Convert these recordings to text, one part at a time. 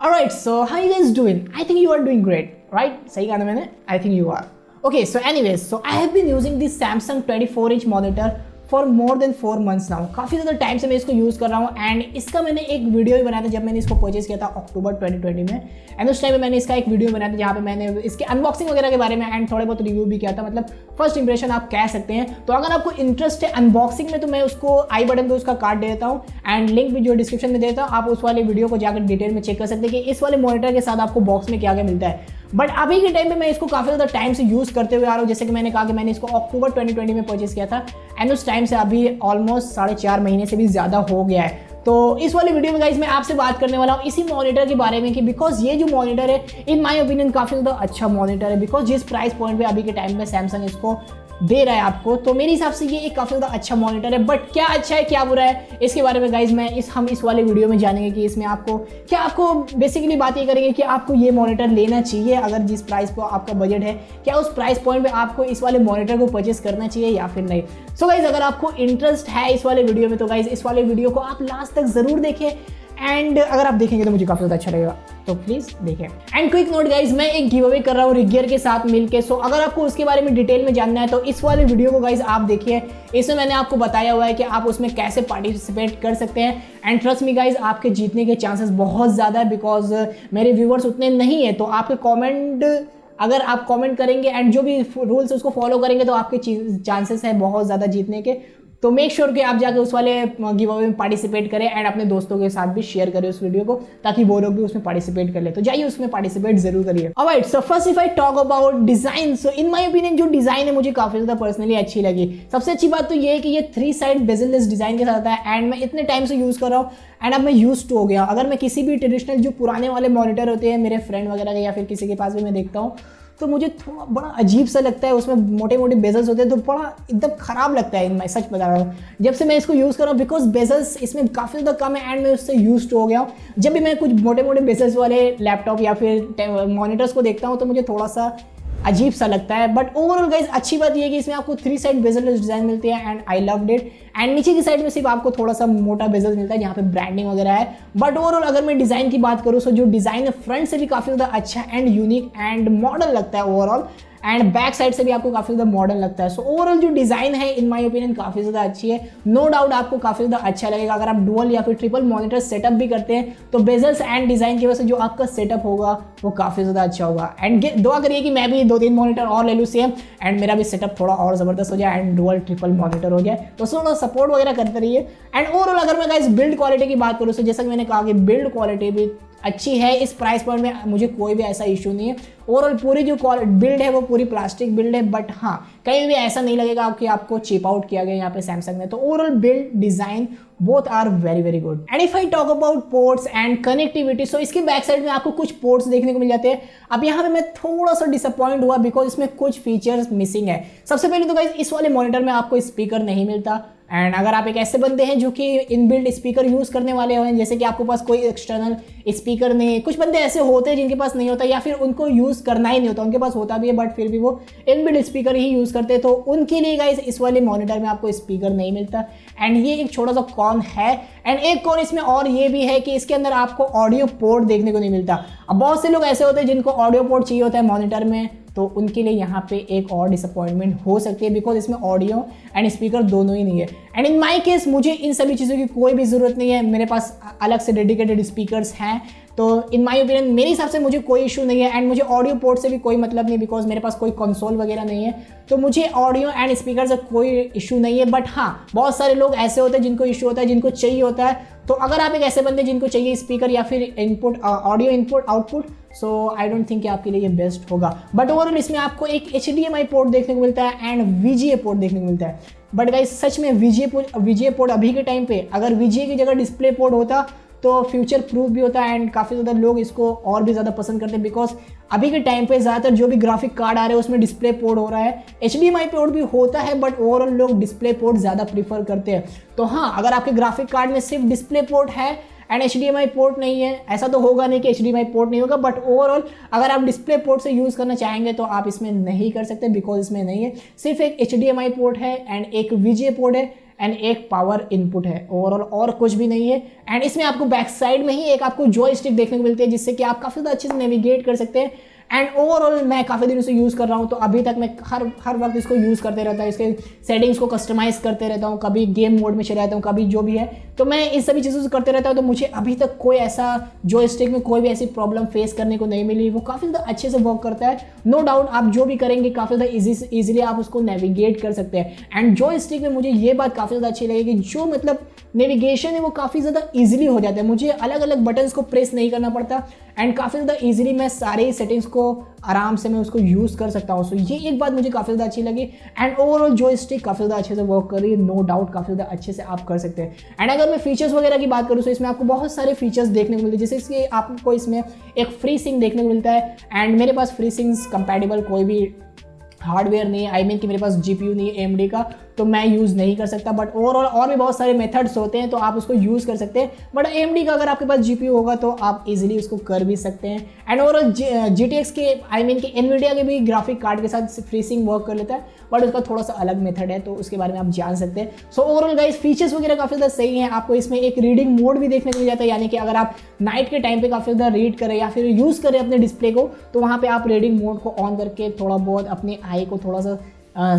Alright, so how you guys doing? I think you are doing great, right? सही कहा ना मैंने? I think you are. Okay, so anyways, so I have been using this Samsung 24-inch monitor for more than 4 months now. काफ़ी ज़्यादा time से मैं इसको use कर रहा हूँ एंड इसका मैंने एक वीडियो भी बनाया था जब मैंने इसको परचेज किया था अक्टूबर 2020 में। एंड उस टाइम में मैंने इसका एक वीडियो बनाया था जहाँ पे मैंने इसके अनबॉक्सिंग वगैरह के बारे में एंड थोड़े बहुत रिव्यू भी किया था, मतलब फर्स्ट इंप्रेशन आप कह सकते हैं। तो अगर आपको इंटरेस्ट है अनबॉक्सिंग में तो मैं उसको आई बटन पे उसका कार्ड दे देता हूँ एंड लिंक भी जो डिस्क्रिप्शन में देता हूँ, आप उस वाले वीडियो को जाकर डिटेल में चेक कर सकते हैं कि इस वाले मॉनिटर के साथ आपको बॉक्स में क्या क्या मिलता है। बट अभी के टाइम पे मैं इसको काफ़ी ज़्यादा टाइम से यूज़ करते हुए आ रहा हूँ। जैसे कि मैंने कहा कि मैंने इसको अक्टूबर 2020 में परचेज किया था एंड उस टाइम से अभी ऑलमोस्ट 4.5 महीने से भी ज़्यादा हो गया है। तो इस वाली वीडियो में गाइस मैं आपसे बात करने वाला हूँ इसी मॉनिटर के बारे में कि बिकॉज ये जो मॉनिटर है इन माय ओपिनियन काफ़ी ज़्यादा अच्छा मॉनिटर है। बिकॉज जिस प्राइस पॉइंट पे अभी के टाइम में सैमसंग इसको दे रहा है आपको, तो मेरे हिसाब से ये एक काफ़ी ज़्यादा अच्छा मॉनिटर है। बट क्या अच्छा है क्या बुरा है इसके बारे में गाइज हम इस वाले वीडियो में जानेंगे कि इसमें आपको बेसिकली बात ये करेंगे कि आपको ये मॉनिटर लेना चाहिए अगर जिस प्राइस पर आपका बजट है, क्या उस प्राइस पॉइंट पे आपको इस वाले मॉनिटर को परचेस करना चाहिए या फिर नहीं। सो गाइज अगर आपको इंटरेस्ट है इस वाले वीडियो में तो गाइज इस वाले वीडियो को आप लास्ट तक ज़रूर देखें एंड अगर आप देखेंगे तो मुझे काफ़ी ज़्यादा अच्छा लगेगा, तो प्लीज़ देखें। एंड क्विक नोट गाइज, मैं एक गिव अवे कर रहा हूँ रिगियर के साथ मिलके। सो अगर आपको उसके बारे में डिटेल में जानना है तो इस वाले वीडियो को गाइज आप देखिए। इसमें मैंने आपको बताया हुआ है कि आप उसमें कैसे पार्टिसिपेट कर सकते हैं एंड ट्रस्ट मी गाइज आपके जीतने के चांसेस बहुत ज़्यादा है बिकॉज मेरे व्यूवर्स उतने नहीं है। तो आपके कॉमेंट अगर आप कमेंट करेंगे एंड जो भी रूल्स उसको फॉलो करेंगे तो आपके चांसेस है बहुत ज़्यादा जीतने के। तो मेक श्योर कि आप जाकर उस वाले गिव अवे में पार्टिसिपेट करें एंड अपने दोस्तों के साथ भी शेयर करें उस वीडियो को ताकि वो लोग भी उसमें पार्टिसिपेट कर ले। तो जाइए उसमें पार्टिसिपेट जरूर करिए। Alright, so first if I talk about design, so in my opinion जो डिजाइन है मुझे काफी ज्यादा पर्सनली अच्छी लगी। सबसे अच्छी बात तो ये है कि ये 3 साइड बेजललेस डिजाइन के साथ आता है एंड मैं इतने टाइम से यूज कर रहा हूँ एंड अब मैं यूज टू हो गया। अगर मैं किसी भी ट्रेडिशनल जो पुराने वाले मॉनिटर होते हैं मेरे फ्रेंड वगैरह के या फिर किसी के पास भी मैं देखता हूँ तो मुझे थोड़ा बड़ा अजीब सा लगता है, उसमें मोटे मोटे बेजल्स होते हैं तो बड़ा एकदम खराब लगता है। मैं सच बता रहा हूँ जब से मैं इसको यूज़ कर रहा हूँ बिकॉज बेजल्स इसमें काफ़ी ज़्यादा कम है एंड मैं उससे यूज टू हो गया हूँ। जब भी मैं कुछ मोटे मोटे बेजल्स वाले लैपटॉप या फिर मॉनिटर्स को देखता हूँ तो मुझे थोड़ा सा अजीब सा लगता है। बट ओवरऑल गाइज अच्छी बात यह है कि इसमें आपको 3 साइड बेजल डिजाइन मिलती है and I loved it. And नीचे की साइड में सिर्फ आपको थोड़ा सा मोटा बेजल मिलता है जहाँ पे ब्रांडिंग वगैरह है। बट ओवरऑल अगर मैं डिज़ाइन की बात करूँ तो जो डिज़ाइन है फ्रंट से भी काफ़ी ज़्यादा अच्छा एंड यूनिक एंड मॉडर्न लगता है ओवरऑल एंड बैक साइड से भी आपको काफ़ी ज़्यादा मॉडर्न लगता है। सो ओवरऑल जो डिज़ाइन है इन माय ओपिनियन काफ़ी ज़्यादा अच्छी है। नो डाउट आपको काफ़ी ज़्यादा अच्छा लगेगा अगर आप डुअल या फिर ट्रिपल मॉनिटर सेटअप भी करते हैं तो बेजल्स एंड डिज़ाइन की वजह से जो आपका सेटअप होगा वो काफ़ी ज़्यादा अच्छा होगा। एंड दुआ करिए कि मैं भी 2-3 मॉनिटर और ले लूँ सेम एंड मेरा भी सेटअप थोड़ा और ज़बरदस्त हो जाए एंड डुअल ट्रिपल मॉनिटर हो जाए। तो थोड़ा सपोर्ट वगैरह करते रहिए। एंड ओवरऑल अगर मैं गाइस बिल्ड क्वालिटी की बात करूँ तो जैसा कि मैंने कहा कि बिल्ड क्वालिटी भी अच्छी है। इस प्राइस पॉइंट में मुझे कोई भी ऐसा इशू नहीं है। ओवरऑल पूरी जो बिल्ड है वो पूरी प्लास्टिक बिल्ड है बट हाँ कहीं भी ऐसा नहीं लगेगा कि आपको चिप आउट किया गया यहाँ पे सैमसंग ने। तो overall build design both are very very good. And if I talk about ports and connectivity, so इसके बैक साइड में आपको कुछ पोर्ट्स देखने को मिल जाते हैं। अब यहाँ पे मैं थोड़ा सा डिसअपॉइंट हुआ बिकॉज इसमें कुछ फीचर्स मिसिंग है। सबसे पहले तो गाइस इस वाले मॉनिटर में आपको स्पीकर नहीं मिलता एंड अगर आप एक ऐसे बंदे हैं जो कि इनबिल्ट स्पीकर यूज़ करने वाले हैं जैसे कि आपके पास कोई एक्सटर्नल स्पीकर नहीं है, कुछ बंदे ऐसे होते हैं जिनके पास नहीं होता या फिर उनको यूज़ करना ही नहीं होता, उनके पास होता भी है बट फिर भी वो इनबिल्ट स्पीकर ही यूज़ करते हैं, तो उनके लिए गाइस इस वाले मॉनिटर में आपको स्पीकर नहीं मिलता एंड ये एक छोटा सा कॉन है। एंड एक कॉन इसमें और ये भी है कि इसके अंदर आपको ऑडियो पोर्ट देखने को नहीं मिलता। अब बहुत से लोग ऐसे होते हैं जिनको ऑडियो पोर्ट चाहिए होता है मॉनिटर में, तो उनके लिए यहाँ पे एक और डिसअपॉइंटमेंट हो सकती है बिकॉज इसमें ऑडियो एंड स्पीकर दोनों ही नहीं है। एंड इन माय केस मुझे इन सभी चीज़ों की कोई भी ज़रूरत नहीं है, मेरे पास अलग से डेडिकेटेड स्पीकर्स हैं। तो इन माय ओपिनियन मेरे हिसाब से मुझे कोई इशू नहीं है एंड मुझे ऑडियो पोर्ट से भी कोई मतलब नहीं बिकॉज मेरे पास कोई कंसोल वगैरह नहीं है, तो मुझे ऑडियो एंड स्पीकर से कोई इशू नहीं है। बट हाँ बहुत सारे लोग ऐसे होते हैं जिनको इशू होता है, जिनको चाहिए होता है। तो अगर आप एक ऐसे बंदे जिनको चाहिए स्पीकर या फिर input audio input output, so I don't think कि आपके लिए ये बेस्ट होगा। बट ओवरऑल इसमें आपको एक HDMI पोर्ट देखने को मिलता है एंड VGA पोर्ट देखने को मिलता है। बट गाइस सच में VGA पोर्ट अभी के टाइम पे अगर VGA की जगह डिस्प्ले पोर्ट होता तो फ्यूचर प्रूफ भी होता है एंड काफ़ी ज़्यादा लोग इसको और भी ज़्यादा पसंद करते हैं बिकॉज अभी के टाइम पे ज़्यादातर जो भी ग्राफिक कार्ड आ रहे हैं उसमें डिस्प्ले पोर्ट हो रहा है। HDMI पोर्ट भी होता है बट ओवरऑल लोग डिस्प्ले पोर्ट ज़्यादा प्रीफर करते हैं। तो हाँ अगर आपके ग्राफिक कार्ड में सिर्फ डिस्प्ले पोर्ट है एंड HDMI पोर्ट नहीं है, ऐसा तो होगा नहीं कि HDMI पोर्ट नहीं होगा, बट ओवरऑल अगर आप डिस्प्ले पोर्ट से यूज़ करना चाहेंगे तो आप इसमें नहीं कर सकते बिकॉज इसमें नहीं है। सिर्फ एक HDMI पोर्ट है एंड एक VGA पोर्ट है एंड एक पावर इनपुट है ओवरऑल, और कुछ भी नहीं है। एंड इसमें आपको बैक साइड में ही एक आपको जॉयस्टिक देखने को मिलती है जिससे कि आप काफ़ी ज़्यादा अच्छे से नेविगेट कर सकते हैं। एंड ओवरऑल मैं काफ़ी दिनों से यूज़ कर रहा हूँ, तो अभी तक मैं हर वक्त इसको यूज़ करते रहता हूँ, इसके सेटिंग्स को कस्टमाइज़ करते रहता हूँ, कभी गेम मोड में चले जाता हूँ, कभी जो भी है, तो मैं इस सभी चीज़ों से करते रहता हूँ। तो मुझे अभी तक कोई ऐसा जॉयस्टिक में कोई भी ऐसी प्रॉब्लम फेस करने को नहीं मिली, वो काफ़ी ज़्यादा अच्छे से वर्क करता है। नो डाउट आप जो भी करेंगे काफ़ी ज़्यादा ईजिली आप उसको नेविगेट कर सकते हैं। एंड जॉयस्टिक में मुझे ये बात काफ़ी ज़्यादा अच्छी लगी कि जो मतलब नेविगेशन है वो काफ़ी ज़्यादा ईजिली हो जाता है, मुझे अलग अलग बटन्स को प्रेस नहीं करना पड़ता एंड काफ़ी ज़्यादा ईजिली मैं सारे सेटिंग्स को आराम से मैं उसको यूज़ कर सकता हूँ। सो ये एक बात मुझे काफ़ी ज़्यादा अच्छी लगी। एंड ओवरऑल जॉयस्टिक काफ़ी ज़्यादा अच्छे से वर्क कर रही है, नो डाउट काफ़ी ज़्यादा अच्छे से आप कर सकते हैं। एंड अगर मैं फीचर्स वगैरह की बात करूँ तो इसमें आपको बहुत सारे फीचर्स देखने को मिलते हैं, जैसे कि आपको इसमें एक फ्री सिंक देखने को मिलता है। एंड मेरे पास फ्री सिंक्स कंपैटिबल कोई भी हार्डवेयर नहीं है, आई मीन कि मेरे पास जीपीयू नहीं है AMD का, तो मैं यूज़ नहीं कर सकता। बट ओवरऑल और भी बहुत सारे मेथड्स होते हैं तो आप उसको यूज़ कर सकते हैं। बट AMD का अगर आपके पास जीपीयू होगा तो आप इजीली उसको कर भी सकते हैं। एंड ओवरऑल GTX के आई मीन कि NVIDIA के भी ग्राफिक कार्ड के साथ फ्रीसिंग वर्क कर लेता है, बट उसका थोड़ा सा अलग मेथड है, तो उसके बारे में आप जान सकते हैं। सो ओवरऑल गाइस फीचर्स वगैरह काफ़ी ज़्यादा सही हैं। आपको इसमें एक रीडिंग मोड भी देखने को मिल जाता है, यानी कि अगर आप नाइट के टाइम पे काफ़ी ज़्यादा रीड करें या फिर यूज़ करें अपने डिस्प्ले को, तो वहाँ पे आप रीडिंग मोड को ऑन करके थोड़ा बहुत अपनी आई को थोड़ा सा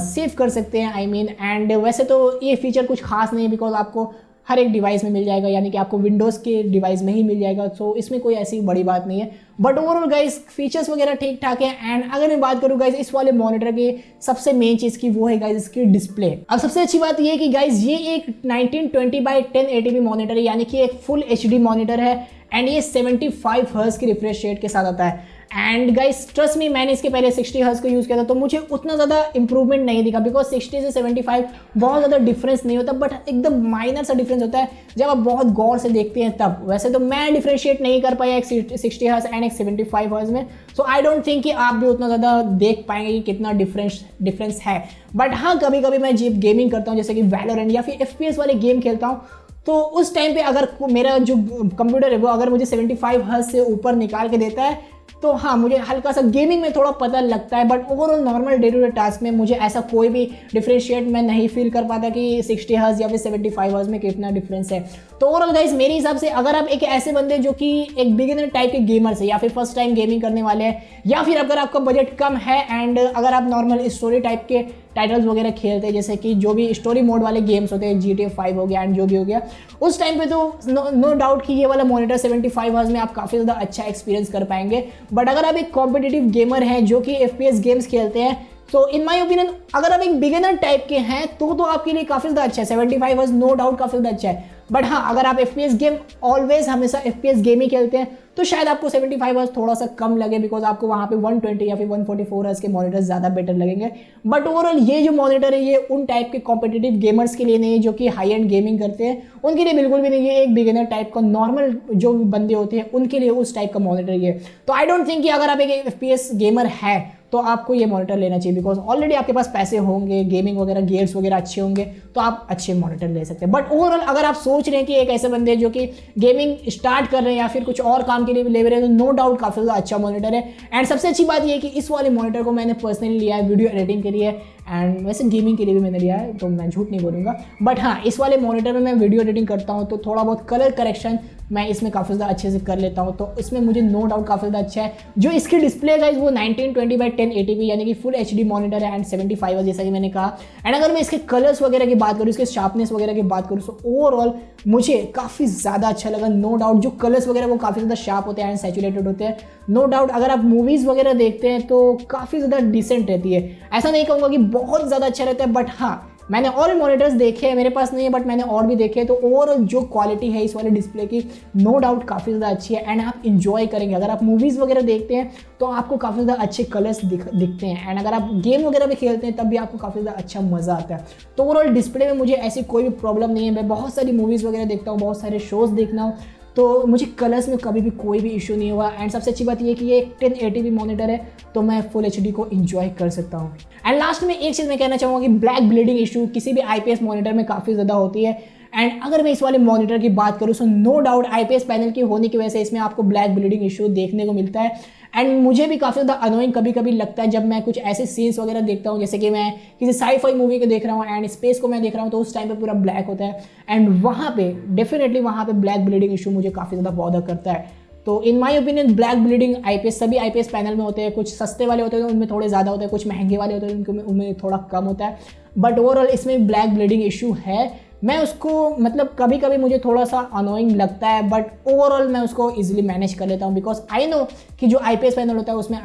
सेव कर सकते हैं, आई मीन। एंड वैसे तो ये फीचर कुछ खास नहीं है बिकॉज आपको हर एक डिवाइस में मिल जाएगा, यानी कि आपको विंडोज़ के डिवाइस में ही मिल जाएगा, सो इसमें कोई ऐसी बड़ी बात नहीं है। बट ओवरऑल गाइस फीचर्स वगैरह ठीक ठाक है। एंड अगर मैं बात करूँ गाइस इस वाले मॉनिटर की सबसे मेन चीज़ की, वो है गाइस इसकी डिस्प्ले। अब सबसे अच्छी बात ये है कि गाइस ये एक 1920x1080p मॉनिटर है, यानी कि एक फुल HD मॉनिटर है। एंड ये 75 हर्ट्ज की रिफ्रेश रेट के साथ आता है। एंड गाइस ट्रस्ट मी, मैंने इसके पहले 60 हर्ट्ज को यूज़ किया था, तो मुझे उतना ज़्यादा इंप्रूवमेंट नहीं दिखा बिकॉज 60 से 75 बहुत ज़्यादा डिफरेंस नहीं होता, बट एकदम माइनर सा डिफरेंस होता है जब आप बहुत गौर से देखते हैं तब। वैसे तो मैं डिफ्रेंशिएट नहीं कर पाया एक 60 हर्ट्ज एंड एक 75 हर्ट्ज में, सो आई डोंट थिंक कि आप भी उतना ज़्यादा देख पाएंगे कि कितना डिफरेंस है। बट हाँ, कभी कभी मैं जब गेमिंग करता हूँ जैसे कि वैलोरेंट या फिर FPS वाले गेम खेलता हूँ, तो उस टाइम पे अगर मेरा जो कंप्यूटर है वो अगर मुझे 75 हर्ट्ज से ऊपर निकाल के देता है, तो हाँ मुझे हल्का सा गेमिंग में थोड़ा पता लगता है। But overall normal day to day task में मुझे ऐसा कोई भी डिफरेंशिएट मैं नहीं फील कर पाता कि 60 हर्ट्ज या फिर 75 हर्ट्ज में कितना डिफरेंस है। तो ओवरऑल गाइस मेरे हिसाब से अगर आप एक ऐसे बंदे जो कि एक बिगिनर टाइप के गेमर्स है या फिर फर्स्ट टाइम गेमिंग करने वाले हैं, या फिर अगर आपका बजट कम है एंड अगर आप नॉर्मल स्टोरी टाइप के टाइटल्स वगैरह खेलते हैं, जैसे कि जो भी स्टोरी मोड वाले गेम्स होते हैं, GTA 5 हो गया एंड जो भी हो गया, उस टाइम पे तो नो डाउट कि ये वाला मॉनिटर 75 हर्ट्ज में आप काफ़ी ज़्यादा अच्छा एक्सपीरियंस कर पाएंगे। बट अगर आप एक कॉम्पिटिटिव गेमर हैं जो कि FPS गेम्स खेलते हैं, तो इन माय ओपिनियन अगर आप एक बिगिनर टाइप के हैं तो आपके लिए काफ़ी ज़्यादा अच्छा है। 75 हर्ट्ज नो डाउट काफ़ी ज़्यादा अच्छा है। बट हाँ, अगर आप FPS गेम ऑलवेज हमेशा FPS गेम ही खेलते हैं तो शायद आपको 75 हर्ट्ज थोड़ा सा कम लगे, बिकॉज आपको वहाँ पे 120 या फिर 144 हर्ट्ज के मॉनिटर ज़्यादा बेटर लगेंगे। बट ओवरऑल ये जो मॉनिटर है ये उन टाइप के कॉम्पिटिटिव गेमर्स के लिए नहीं है जो कि हाई एंड गेमिंग करते हैं, उनके लिए बिल्कुल भी नहीं है। एक बिगिनर टाइप का नॉर्मल जो बंदे होते हैं उनके लिए उस टाइप का मॉनिटर ये। तो आई डोंट थिंक कि अगर आप एक FPS गेमर है तो आपको ये मॉनिटर लेना चाहिए, बिकॉज ऑलरेडी आपके पास पैसे होंगे, गेमिंग वगैरह गियर्स वगैरह अच्छे होंगे, तो आप अच्छे मॉनिटर ले सकते हैं। बट ओवरऑल अगर आप सोच रहे हैं कि एक ऐसे बंदे जो कि गेमिंग स्टार्ट कर रहे हैं या फिर कुछ और काम के लिए ले रहे हैं, तो नो डाउट काफ़ी ज़्यादा अच्छा मॉनिटर है। एंड सबसे अच्छी बात ये है कि इस वाले मॉनिटर को मैंने पर्सनली लिया है वीडियो एडिटिंग के लिए, एंड वैसे गेमिंग के लिए भी मैंने लिया है, तो मैं झूठ नहीं बोलूँगा। बट हाँ, इस वाले मॉनिटर में मैं वीडियो एडिटिंग करता हूँ तो थोड़ा बहुत कलर करेक्शन मैं इसमें काफ़ी ज़्यादा अच्छे से कर लेता हूँ, तो इसमें मुझे नो डाउट काफ़ी ज़्यादा अच्छा है। जो इसकी डिस्प्ले है वो 1920x1080p यानी कि फुल HD मॉनिटर है एंड 75 है जैसा कि मैंने कहा। एंड अगर मैं इसके कलर्स वगैरह की बात करूँ, इसके शार्पनेस वगैरह की बात करूँ, तो ओवरऑल मुझे काफ़ी ज़्यादा अच्छा लगा। नो डाउट जो कलर्स वगैरह वो काफ़ी ज़्यादा शार्प होते हैं एंड सैचुरेटेड होते हैं। नो डाउट अगर आप मूवीज़ वगैरह देखते हैं तो काफ़ी ज़्यादा डिसेंट रहती है, ऐसा नहीं कहूँगा कि बहुत ज़्यादा अच्छा रहता है। बट हाँ, मैंने और मॉनिटर्स देखे हैं, मेरे पास नहीं है बट मैंने और भी देखे हैं, तो ओवरऑल जो क्वालिटी है इस वाले डिस्प्ले की नो डाउट काफ़ी ज़्यादा अच्छी है एंड आप इंजॉय करेंगे। अगर आप मूवीज़ वगैरह देखते हैं तो आपको काफ़ी ज़्यादा अच्छे कलर्स दिखते हैं, एंड अगर आप गेम वगैरह भी खेलते हैं तब भी आपको काफ़ी ज़्यादा अच्छा मज़ा आता है। तो ओवरऑल डिस्प्ले में मुझे ऐसी कोई भी प्रॉब्लम नहीं है। मैं बहुत सारी मूवीज़ वगैरह देखता हूँ, बहुत सारे शोज़ देखना हूँ, तो मुझे कलर्स में कभी भी कोई भी इशू नहीं हुआ। एंड सबसे अच्छी बात ये है कि ये एक 1080p मॉनिटर है, तो मैं फुल HD को इंजॉय कर सकता हूँ। एंड लास्ट में एक चीज़ मैं कहना चाहूँगा कि ब्लैक ब्लीडिंग इशू किसी भी IPS मॉनिटर में काफ़ी ज़्यादा होती है, एंड अगर मैं इस वाले मॉनिटर की बात करूँ so no doubt IPS panel की होने की वजह से इसमें आपको ब्लैक ब्लीडिंग इशू देखने को मिलता है। एंड मुझे भी काफ़ी ज़्यादा अनोइंग कभी कभी लगता है जब मैं कुछ ऐसे सीन्स वगैरह देखता हूँ, जैसे कि मैं किसी साई-फाई मूवी को देख रहा हूँ एंड स्पेस को मैं देख रहा हूँ, तो उस टाइम पे पूरा ब्लैक होता है एंड वहाँ पे डेफिनेटली वहाँ पे ब्लैक ब्लीडिंग इशू मुझे काफ़ी ज़्यादा बॉदर करता है। तो इन my opinion black bleeding IPS सभी आईपीएस पैनल में होते हैं, कुछ सस्ते वाले होते हैं उनमें थोड़े ज़्यादा होते हैं, कुछ महंगे वाले होते हैं उनमें थोड़ा कम होता है, बट ओवरऑल इसमें ब्लैक ब्लीडिंग इशू है। मैं उसको मतलब कभी कभी मुझे थोड़ा सा अनोइंग लगता है, बट ओवरऑल मैं उसको इजीली मैनेज कर लेता हूँ बिकॉज आई नो कि जो आईपीएस पैनल होता है उसमें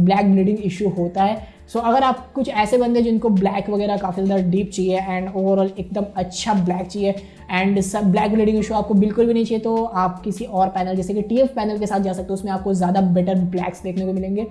ब्लैक ब्लीडिंग इशू होता है। सो अगर आप कुछ ऐसे बंदे जिनको ब्लैक वगैरह काफ़ी ज़्यादा डीप चाहिए एंड ओवरऑल एकदम अच्छा ब्लैक चाहिए एंड सब ब्लैक ब्लीडिंग इशू आपको बिल्कुल भी नहीं चाहिए, तो आप किसी और पैनल जैसे कि टीएफ पैनल के साथ जा सकते हो, उसमें आपको ज़्यादा बेटर ब्लैक्स देखने को मिलेंगे।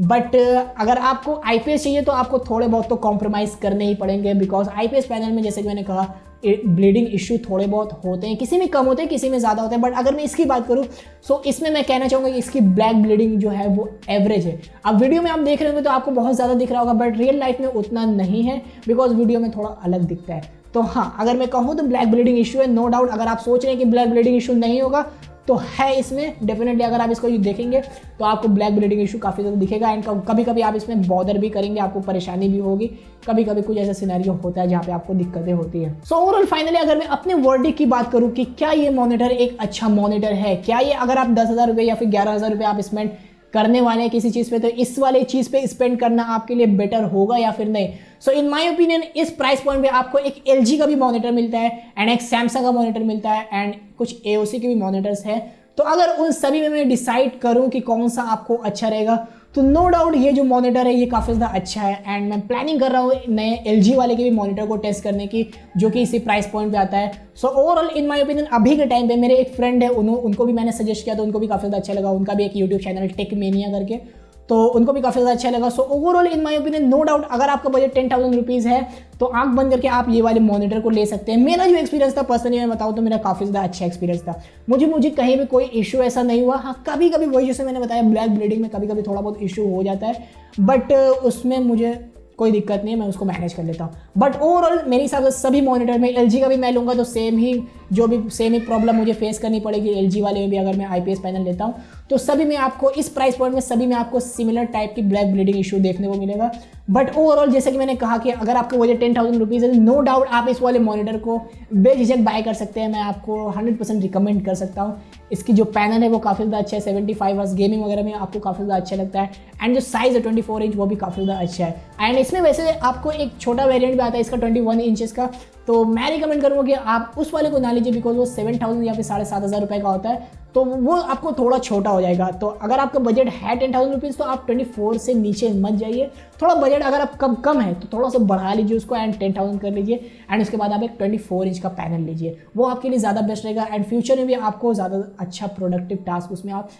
बट अगर आपको आईपीएस चाहिए तो आपको थोड़े बहुत तो कॉम्प्रोमाइज़ करने ही पड़ेंगे बिकॉज आईपीएस पैनल में जैसे कि मैंने कहा ब्लीडिंग इशू थोड़े बहुत होते हैं, किसी में कम होते हैं किसी में ज़्यादा होते हैं, बट अगर मैं इसकी बात करूँ सो इसमें मैं कहना चाहूँगा कि इसकी ब्लैक ब्लीडिंग जो है वो एवरेज है। अब वीडियो में आप देख रहे होंगे तो आपको बहुत ज़्यादा दिख रहा होगा, बट रियल लाइफ में उतना नहीं है बिकॉज वीडियो में थोड़ा अलग दिखता है। तो हाँ, अगर मैं कहूँ तो ब्लैक ब्लीडिंग इशू है नो डाउट। अगर आप सोच रहे हैं कि ब्लैक ब्लीडिंग इशू नहीं होगा तो है इसमें डेफिनेटली, अगर आप इसको देखेंगे तो आपको ब्लैक ब्लीडिंग इशू काफ़ी ज़्यादा दिखेगा एंड कभी कभी आप इसमें बॉदर भी करेंगे, आपको परेशानी भी होगी, कभी कभी कुछ ऐसा सिनेरियो होता है जहाँ पे आपको दिक्कतें होती है। सो ओवरऑल फाइनली अगर मैं अपने वर्डिक्ट की बात करूँ कि क्या ये मॉनिटर एक अच्छा मॉनिटर है, क्या ये अगर आप 10,000 रुपये या फिर 11,000 रुपये आप स्पेंड करने वाले हैं किसी चीज़ पे तो इस वाले चीज़ पे स्पेंड करना आपके लिए बेटर होगा या फिर नहीं। सो इन माय ओपिनियन इस प्राइस पॉइंट पे आपको एक एलजी का भी मॉनिटर मिलता है एंड एक सैमसंग का मॉनिटर मिलता है एंड कुछ एओसी के भी मॉनिटर्स हैं। तो अगर उन सभी में मैं डिसाइड करूं कि कौन सा आपको अच्छा रहेगा तो नो डाउट ये जो मॉनिटर है ये काफ़ी ज़्यादा अच्छा है एंड मैं प्लानिंग कर रहा हूँ नए एलजी वाले के भी मॉनिटर को टेस्ट करने की जो कि इसी प्राइस पॉइंट पे आता है। सो ओवरऑल इन माय ओपिनियन अभी के टाइम पे मेरे एक फ्रेंड है उनको भी मैंने सजेस्ट किया तो उनको भी काफ़ी ज़्यादा अच्छा लगा, उनका भी एक यूट्यूब चैनल टेकमेनिया करके, तो उनको भी काफ़ी ज़्यादा अच्छा लगा। So overall in my opinion no doubt अगर आपका बजट 10,000 रुपीज़ है तो आंख बंद करके आप ये वाले मॉनिटर को ले सकते हैं। मेरा जो एक्सपीरियंस था पर्सनली मैं बताऊँ तो मेरा काफ़ी ज़्यादा अच्छा एक्सपीरियंस था, मुझे कहीं भी कोई इशू ऐसा नहीं हुआ। हाँ कभी कभी वही जैसे मैंने बताया ब्लैक ब्लीडिंग में कभी कभी थोड़ा बहुत इशू हो जाता है, बट उसमें मुझे कोई दिक्कत नहीं है, मैं उसको मैनेज कर लेता हूँ। बट ओवरऑल मेरे हिसाब से सभी मॉनिटर में एलजी का भी मैं लूँगा तो सेम ही प्रॉब्लम मुझे फेस करनी पड़ेगी एलजी वाले में भी अगर मैं आईपीएस पैनल लेता हूँ तो सभी में आपको इस प्राइस पॉइंट में सभी में आपको सिमिलर टाइप की ब्लैक ब्लीडिंग इशू देखने को मिलेगा। बट ओवरऑल जैसे कि मैंने कहा कि अगर आपको बजट 10,000 रुपीज़ है नो डाउट आप इस वाले मॉनिटर को बेझिझक बाय कर सकते हैं, मैं आपको 100% रिकमेंड कर सकता हूँ। इसकी जो पैनल है वो काफ़ी ज़्यादा अच्छा है, 75 हर्ट्ज गेमिंग वगैरह में आपको काफ़ी ज़्यादा अच्छा लगता है एंड जो साइज़ है 24 इंच वो भी काफ़ी ज़्यादा अच्छा है एंड इसमें वैसे आपको एक छोटा वेरिएंट भी आता है इसका 21 इंचेस का, तो मैं रिकमेंड करूँगा कि आप उस वाले को ना लीजिए बिकॉज वो 7,000 या फिर 7,500 रुपये का होता है तो वो आपको थोड़ा छोटा हो जाएगा। तो अगर आपका बजट है 10,000 रुपीज़ तो आप 24 से नीचे मत जाइए, थोड़ा बजट अगर आप कम है तो थोड़ा सा बढ़ा लीजिए उसको एंड 10,000 कर लीजिए एंड उसके बाद आप एक 24 इंच का पैनल लीजिए, वो आपके लिए ज़्यादा बेस्ट रहेगा एंड फ्यूचर में भी आपको ज़्यादा अच्छा प्रोडक्टिव टास्क उसमें आप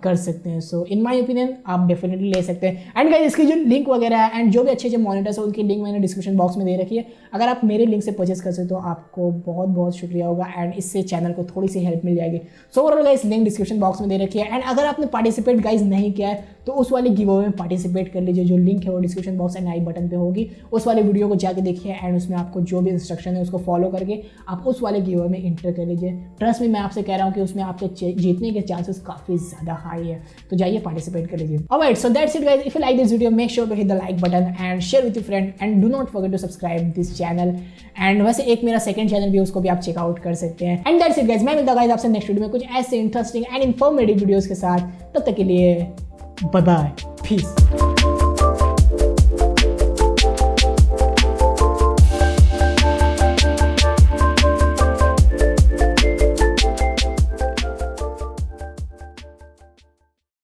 कर सकते हैं। सो इन माय ओपिनियन आप डेफिनेटली ले सकते हैं एंड गाइस इसकी जो लिंक वगैरह है एंड जो भी अच्छे मॉनिटर्स है उनकी लिंक मैंने डिस्क्रिप्शन बॉक्स में दे रखी है, अगर आप मेरे लिंक से परचेस कर सकते हो तो आपको बहुत बहुत शुक्रिया होगा एंड इससे चैनल को थोड़ी सी हेल्प मिल जाएगी। So overall guys link description box में दे रखी है एंड अगर आपने पार्टिसिपेट गाइस नहीं किया है तो उस वाले गिव अवे में पार्टिसिपेट कर लीजिए, जो लिंक है वो description box and I button पे होगी, उस वाले वीडियो को जाके देखिए एंड उसमें आपको जो भी इंस्ट्रक्शन है उसको फॉलो करके आप उस वाले गिव अवे में इंटर कर लीजिए। ट्रस्ट में मैं आपसे कह रहा हूँ कि उसमें आपके जीतने के चांसेस काफ़ी ज़्यादा हाई है, तो जाइए पार्टिसिपेट कर लीजिए। Alright so that's it guys, if you like this video make sure to hit the like button and share with your friend and do not forget to subscribe this channel and वैसे एक मेरा second channel भी उसको भी आप checkout कर सकते हैं एंड दैट्स इट गाइस, मैं मिलता हूं गाइस आपसे नेक्स्ट वीडियो में कुछ ऐसे इंटरेस्टिंग एंड इन्फॉर्मेटिव वीडियोस के साथ, तब तक के लिए बाय बाय, पीस।